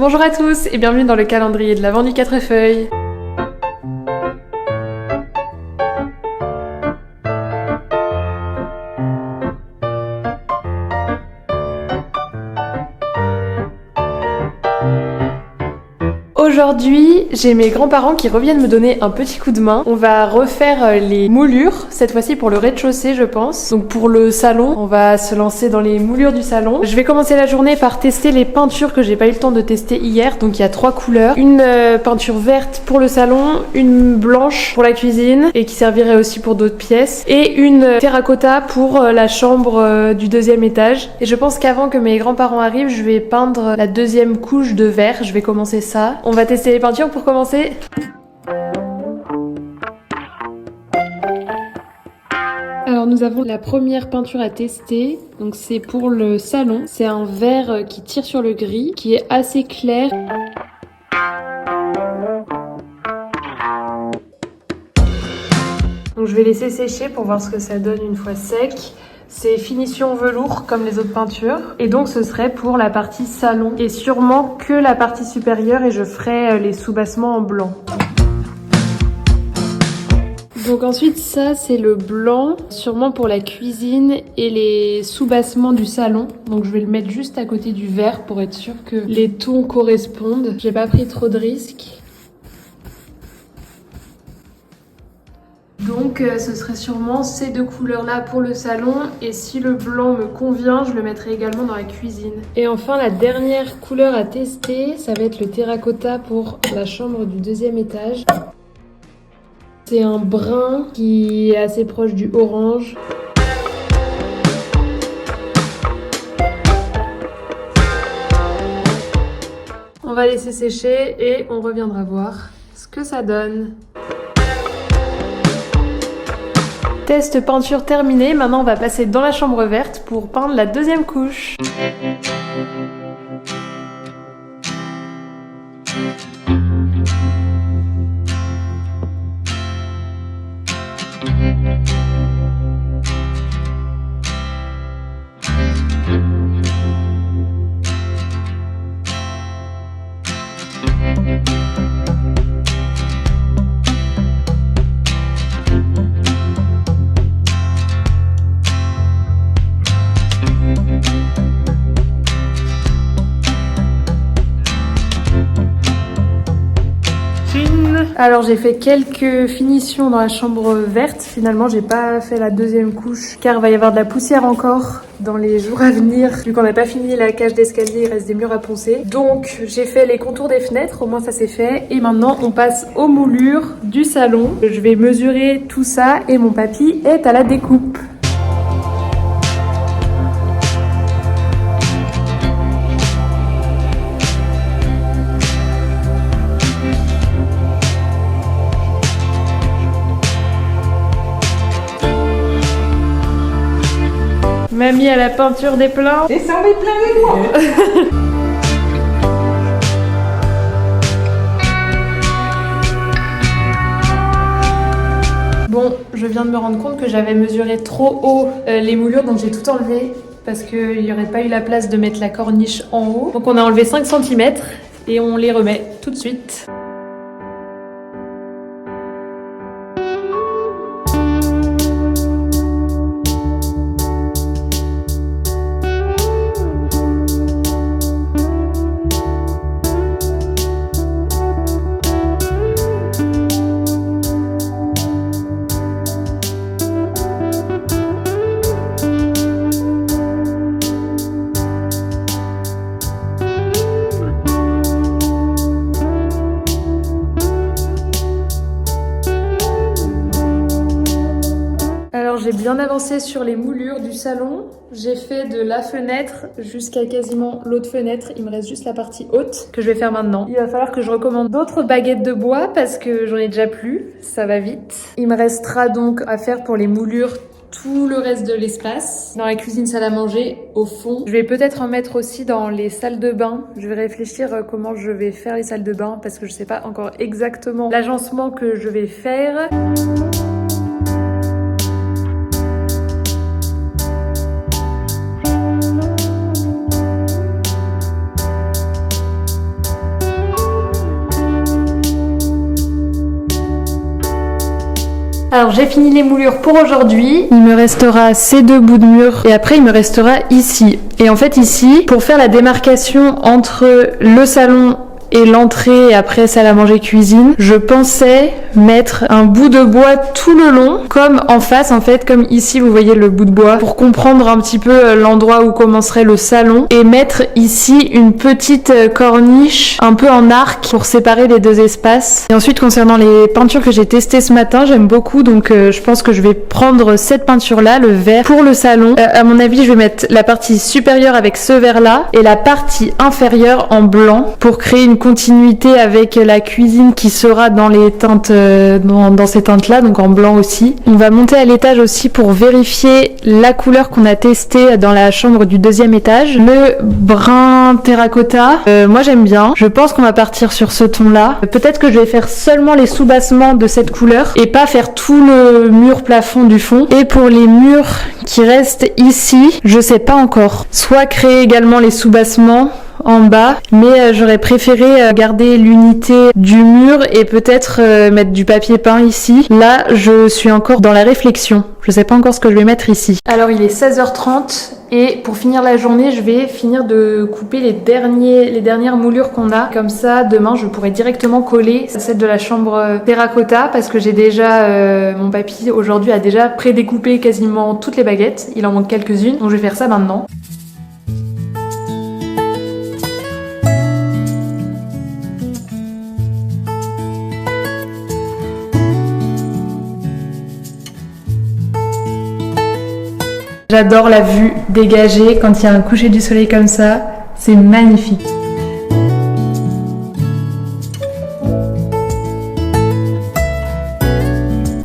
Bonjour à tous et bienvenue dans le calendrier de l'Avent du 4 feuilles. Aujourd'hui, j'ai mes grands-parents qui reviennent me donner un petit coup de main. On va refaire les moulures, cette fois-ci pour le rez-de-chaussée je pense. Donc pour le salon, on va se lancer dans les moulures du salon. Je vais commencer la journée par tester les peintures que j'ai pas eu le temps de tester hier. Donc il y a 3 couleurs. Une peinture verte pour le salon, une blanche pour la cuisine et qui servirait aussi pour d'autres pièces. Et une terracotta pour la chambre du 2e étage. Et je pense qu'avant que mes grands-parents arrivent, je vais peindre la 2e couche de vert. Je vais commencer ça. On va tester les peintures pour commencer. Alors nous avons la première peinture à tester, donc c'est pour le salon. C'est un vert qui tire sur le gris, qui est assez clair. Donc je vais laisser sécher pour voir ce que ça donne une fois sec. C'est finition velours comme les autres peintures. Et donc ce serait pour la partie salon. Et sûrement que la partie supérieure et je ferai les soubassements en blanc. Donc ensuite ça c'est le blanc, sûrement pour la cuisine et les soubassements du salon. Donc je vais le mettre juste à côté du vert pour être sûr que les tons correspondent. J'ai pas pris trop de risques. Donc ce serait sûrement ces 2 couleurs là pour le salon et si le blanc me convient, je le mettrai également dans la cuisine. Et enfin la dernière couleur à tester, ça va être le terracotta pour la chambre du 2e étage. C'est un brun qui est assez proche du orange. On va laisser sécher et on reviendra voir ce que ça donne. Test peinture terminé, maintenant on va passer dans la chambre verte pour peindre la 2e couche. Alors j'ai fait quelques finitions dans la chambre verte, finalement j'ai pas fait la 2e couche car il va y avoir de la poussière encore dans les jours à venir. Vu qu'on n'a pas fini la cage d'escalier, il reste des murs à poncer. Donc j'ai fait les contours des fenêtres, au moins ça c'est fait. Et maintenant on passe aux moulures du salon. Je vais mesurer tout ça et mon papy est à la découpe. Mamie à la peinture des plans. Et ça en est plein les doigts. Bon, je viens de me rendre compte que j'avais mesuré trop haut les moulures, donc j'ai tout enlevé parce qu'il n'y aurait pas eu la place de mettre la corniche en haut. Donc on a enlevé 5 cm et on les remet tout de suite. J'ai bien avancé sur les moulures du salon. J'ai fait de la fenêtre jusqu'à quasiment l'autre fenêtre. Il me reste juste la partie haute que je vais faire maintenant. Il va falloir que je recommande d'autres baguettes de bois parce que j'en ai déjà plus. Ça va vite. Il me restera donc à faire pour les moulures tout le reste de l'espace. Dans la cuisine, salle à manger, au fond. Je vais peut-être en mettre aussi dans les salles de bain. Je vais réfléchir comment je vais faire les salles de bain parce que je sais pas encore exactement l'agencement que je vais faire. Alors j'ai fini les moulures pour aujourd'hui. Il me restera ces 2 bouts de mur et après il me restera ici. Et en fait ici, pour faire la démarcation entre le salon et l'entrée et après salle à manger cuisine, je pensais mettre un bout de bois tout le long, comme en face en fait, comme ici vous voyez le bout de bois, pour comprendre un petit peu l'endroit où commencerait le salon, et mettre ici une petite corniche un peu en arc pour séparer les 2 espaces. Et ensuite concernant les peintures que j'ai testées ce matin, j'aime beaucoup, donc je pense que je vais prendre cette peinture là, le vert, pour le salon. À mon avis je vais mettre la partie supérieure avec ce vert là et la partie inférieure en blanc pour créer une continuité avec la cuisine qui sera dans les teintes dans ces teintes là, donc en blanc aussi. On va monter à l'étage aussi pour vérifier la couleur qu'on a testée dans la chambre du 2e étage, le brun terracotta. Moi j'aime bien, je pense qu'on va partir sur ce ton là. Peut-être que je vais faire seulement les sous-bassements de cette couleur et pas faire tout le mur plafond du fond. Et pour les murs qui restent ici, je sais pas encore, soit créer également les sous-bassements en bas, mais j'aurais préféré garder l'unité du mur et peut-être mettre du papier peint ici. Là, je suis encore dans la réflexion. Je sais pas encore ce que je vais mettre ici. Alors, il est 16h30 et pour finir la journée, je vais finir de couper les dernières moulures qu'on a. Comme ça, demain, je pourrai directement coller celle de la chambre terracotta parce que j'ai déjà, mon papy aujourd'hui a déjà prédécoupé quasiment toutes les baguettes. Il en manque quelques-unes, donc je vais faire ça maintenant. J'adore la vue dégagée quand il y a un coucher du soleil comme ça, c'est magnifique.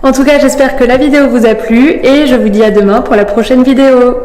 En tout cas, j'espère que la vidéo vous a plu et je vous dis à demain pour la prochaine vidéo.